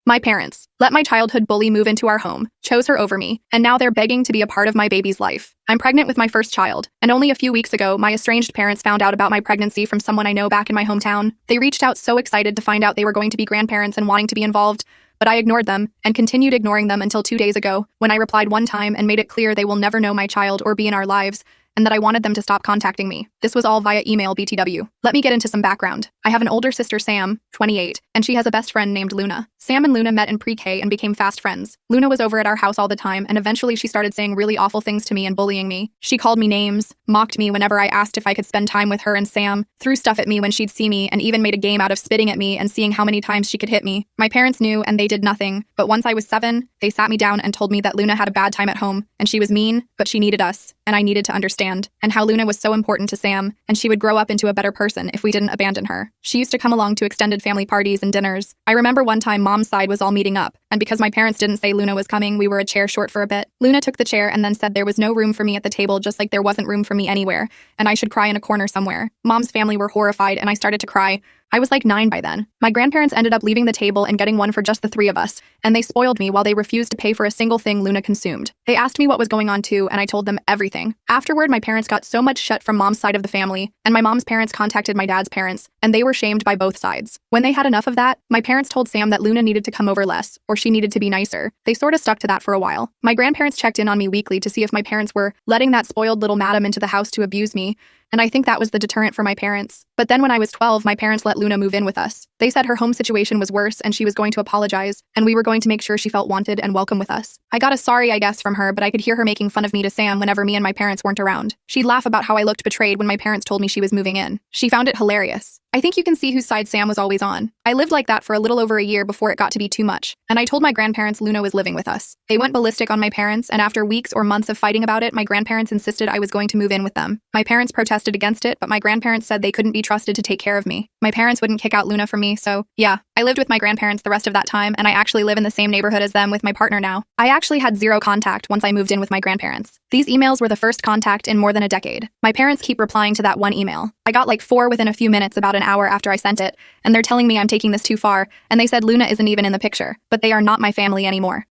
My parents let my childhood bully move into our home, chose her over me, and now they're begging to be a part of my baby's life. I'm pregnant with my first child, and only a few weeks ago, my estranged parents found out about my pregnancy from someone I know back in my hometown. They reached out so excited to find out they were going to be grandparents and wanting to be involved, but I ignored them and continued ignoring them until 2 days ago, when I replied one time and made it clear they will never know my child or be in our lives, and that I wanted them to stop contacting me. This was all via email BTW. Let me get into some background. I have an older sister, Sam, 28, and she has a best friend named Luna. Sam and Luna met in pre-K and became fast friends. Luna was over at our house all the time, and eventually she started saying really awful things to me and bullying me. She called me names, mocked me whenever I asked if I could spend time with her and Sam, threw stuff at me when she'd see me, and even made a game out of spitting at me and seeing how many times she could hit me. My parents knew and they did nothing, but once I was 7, they sat me down and told me that Luna had a bad time at home, and she was mean, but she needed us, and I needed to understand, and how Luna was so important to Sam, and she would grow up into a better person if we didn't abandon her. She used to come along to extended family parties and dinners. I remember one time Mom's side was all meeting up, and because my parents didn't say Luna was coming, we were a chair short for a bit. Luna took the chair and then said there was no room for me at the table, just like there wasn't room for me anywhere, and I should cry in a corner somewhere. Mom's family were horrified, and I started to cry. I was like 9 by then. My grandparents ended up leaving the table and getting one for just the 3 of us, and they spoiled me while they refused to pay for a single thing Luna consumed. They asked me what was going on too, and I told them everything. Afterward, my parents got so much shit from Mom's side of the family, and my mom's parents contacted my dad's parents, and they were shamed by both sides. When they had enough of that, my parents told Sam that Luna needed to come over less, or she needed to be nicer. They sort of stuck to that for a while. My grandparents checked in on me weekly to see if my parents were letting that spoiled little madam into the house to abuse me, and I think that was the deterrent for my parents. But then when I was 12, my parents let Luna move in with us. They said her home situation was worse and she was going to apologize, and we were going to make sure she felt wanted and welcome with us. I got a sorry, I guess, from her, but I could hear her making fun of me to Sam whenever me and my parents weren't around. She'd laugh about how I looked betrayed when my parents told me she was moving in. She found it hilarious. I think you can see whose side Sam was always on. I lived like that for a little over a year before it got to be too much, and I told my grandparents Luna was living with us. They went ballistic on my parents, and after weeks or months of fighting about it, my grandparents insisted I was going to move in with them. My parents protested against it, but my grandparents said they couldn't be trusted to take care of me. My parents wouldn't kick out Luna for me, so yeah, I lived with my grandparents the rest of that time, and I actually live in the same neighborhood as them with my partner now. I actually had 0 contact once I moved in with my grandparents. These emails were the first contact in more than a decade. My parents keep replying to that one email. I got like 4 within a few minutes about an hour after I sent it, and they're telling me I'm taking this too far, and they said Luna isn't even in the picture, but they are not my family anymore.